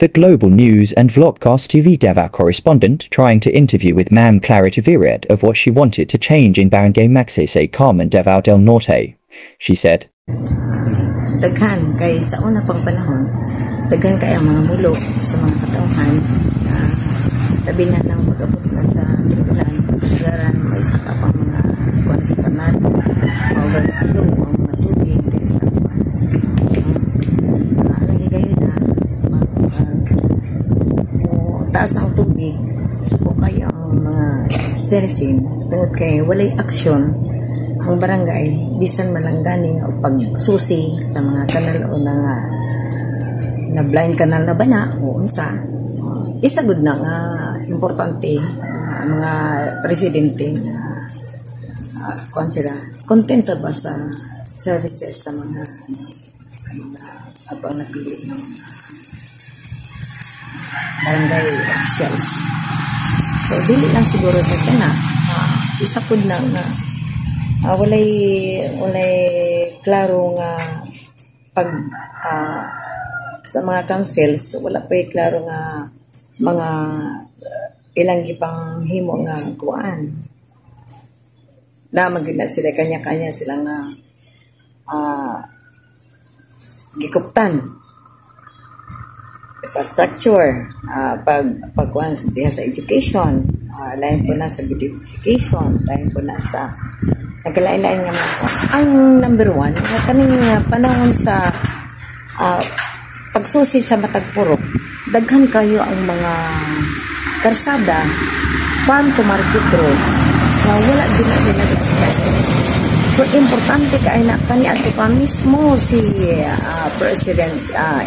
the Global News and Vlogcast TV Davao correspondent trying to interview with Ma'am Clarity Viret of what she wanted to change in Barangay Magsasay, Carmen, Davao del Norte. She said, daghan kay sa una pang panahon, daghan kay ang mga mulo sa mga katauhan na labi na ng pag-abot na sa tribunal, kasagaran may isa ka pang mga konspanat, overflow ang mga tubig dito sa kuwan. Alagi kayo na taas ang tubig, suko kayo ang mga citizen tungod kay walay aksyon ang barangay, bisan malanggani o pagsusi sa mga kanal o na blind kanal na bana o unsa. Isagod na nga importante mga presidente sila kontento ba sa services sa mga abang napili ng barangay officials. So, dili lang siguro ito na isapod na nga walay klaro nga pag sa mga councils wala pa klaro nga mga ilang gipang himo nga kuan na magina sila kanya-kanya sila nga gikuptan infrastructure pagkuan sa education lain po na sa beautification, lain po na sa nagkalain-lain nga mga po. Ang number one, kaning panahon sa pagsusi sa matag purok, daghan kayo ang mga karsada, farm to market road, na wala din na nag-express. So, importante kay na kani ato pa mismo si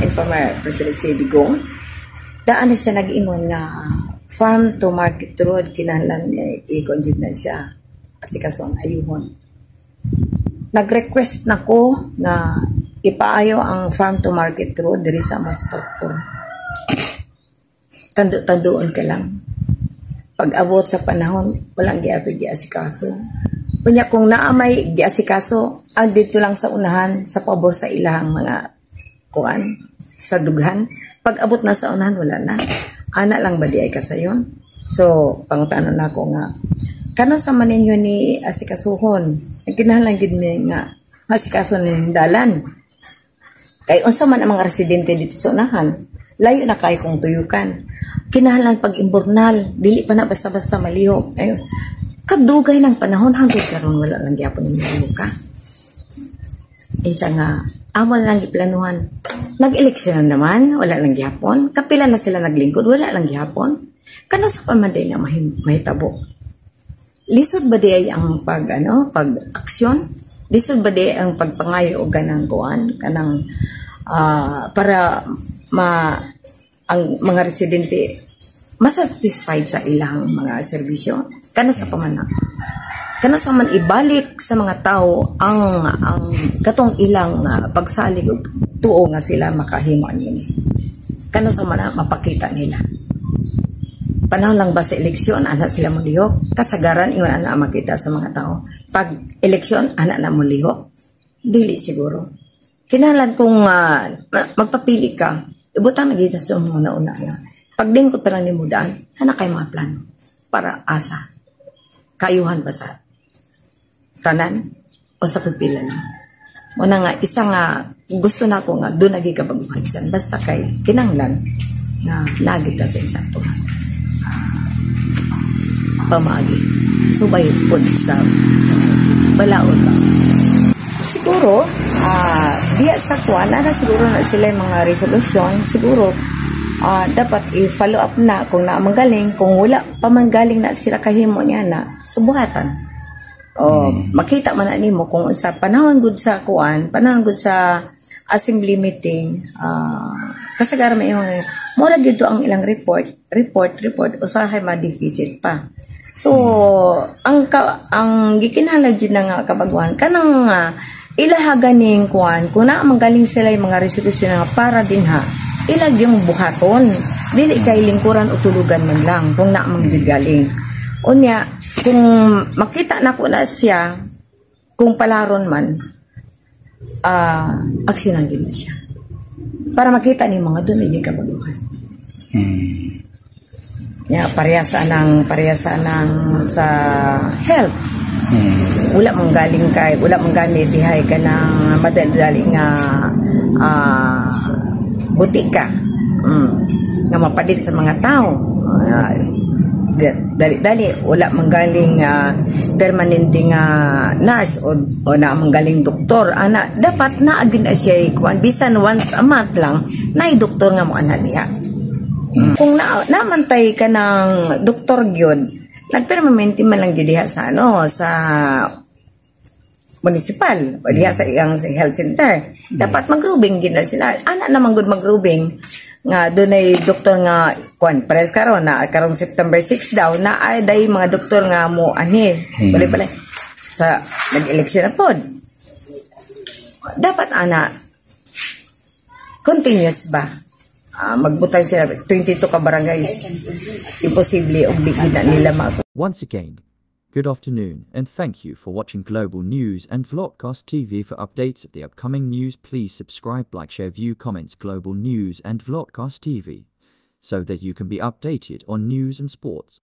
informer President C. Digong, daan na siya nag-ingon na farm to market road, kinahanglan i-conjure na siya kasi kason ayuhon. Nag-request na ko na ipaayo ang farm to market road diri sa mga struktur. Tando-tandoon ka lang. Pag-abot sa panahon, walang giasikaso. Kunya kung naamay giasikaso, ang dito lang sa unahan sa pabor sa ilahang mga kuan, sa dughan. Pag-abot na sa unahan, wala na. Ana lang ba di ay kasayon? So, pangutanon na ko nga, kano sa maninyo ni asikasuhon, kinahanglan gid mi nga asikaso ni dalan. Kay unsa man ang mga residente dito sa unahan, layo na kay kung tuyukan. Kinahanglan pag imburnal, dili pa na basta-basta maliho. Ayun. Kadugay ng panahon hanggang karon wala lang gyapon ni ka. Isa nga amo lang iplanuhan. Nag-eleksyon naman, wala lang gyapon. Kapila na sila naglingkod, wala lang gyapon. Kano sa pamanday nga mahitabo? Lisod ba di ang pag-aksyon? Lisod ba di ang pagpangayo o ganang kuan? Kanang para ang mga residente masatisfied sa ilang mga serbisyo? Kana sa pamana? Kana sa man ibalik sa mga tao ang katong ilang pagsalig tuo nga sila makahimo niini. Kana sa man mapakita nila? Panahon lang ba sa eleksyon, anak sila mo lihok? Kasagaran, ingon anak makita sa mga tao. Pag eleksyon, anak na mo lihok? Dili siguro. Kinahalan kung magpapili ka, ibutan na kita sa mga nauna na. Pag lingkod pa lang ni mudaan, anak kayo mga plano. Para asa. Kayuhan ba sa tanan? O sa pipila lang? Muna nga, isa nga, gusto na ko nga, doon naging kapag-uhagsan. Basta kay kinanglan, na nagita sa eksakto. Pamagi. Subayot po sa balaod ba. Siguro, diya sa kuwan, siguro na sila yung mga resolution, siguro, dapat i-follow up na kung naamanggaling, kung wala pamanggaling na sila kahimo niya na, subuhatan. Makita man na nimo kung sa panahon good sa kuwan, panahon good sa assembly meeting, kasagaran may yung, mura dito ang ilang report, usahay ma-deficit pa. So, ang gikinahanglan dyan na nga kabaguhan, kanang ilahagan ning kuan, kung naamanggaling sila yung mga resolusyon nga para din ha, ilag yung buhaton, dili kay lingkuran o tulugan man lang, kung naamanggaling. Unya, kung makita na ko na siya, kung palaron man, aksyonan din na siya. Para makita ni mga doon yung kabaguhan. Ya, parehasa ng sa health. Wala mang galing dihay ka ng madali nga butika. Nga mapalit sa mga tao. Dali wala mang galing permanente nga nurse o na mang galing doktor. Ana dapat na agin siya kuan bisan once a month lang nay doktor nga mo ana diha. Kung namantay ka ng doktor gyud, nagpermanente man lang gyud diha sa sa municipal o diha sa iyang health center. Dapat magrubing gyud sila. Ana naman gud magrubing nga dunay doktor nga kuan pares karon na karong September 6 daw na ay day mga doktor nga mo ani pala sa nag-eleksyon na pod. Dapat ana continuous ba? Magbutang sila 22 ka barangays. Imposible og bigid na nila mag. Once again, good afternoon and thank you for watching Global News and Vlogcast TV. For updates of the upcoming news, please subscribe, like, share, view, comments Global News and Vlogcast TV so that you can be updated on news and sports.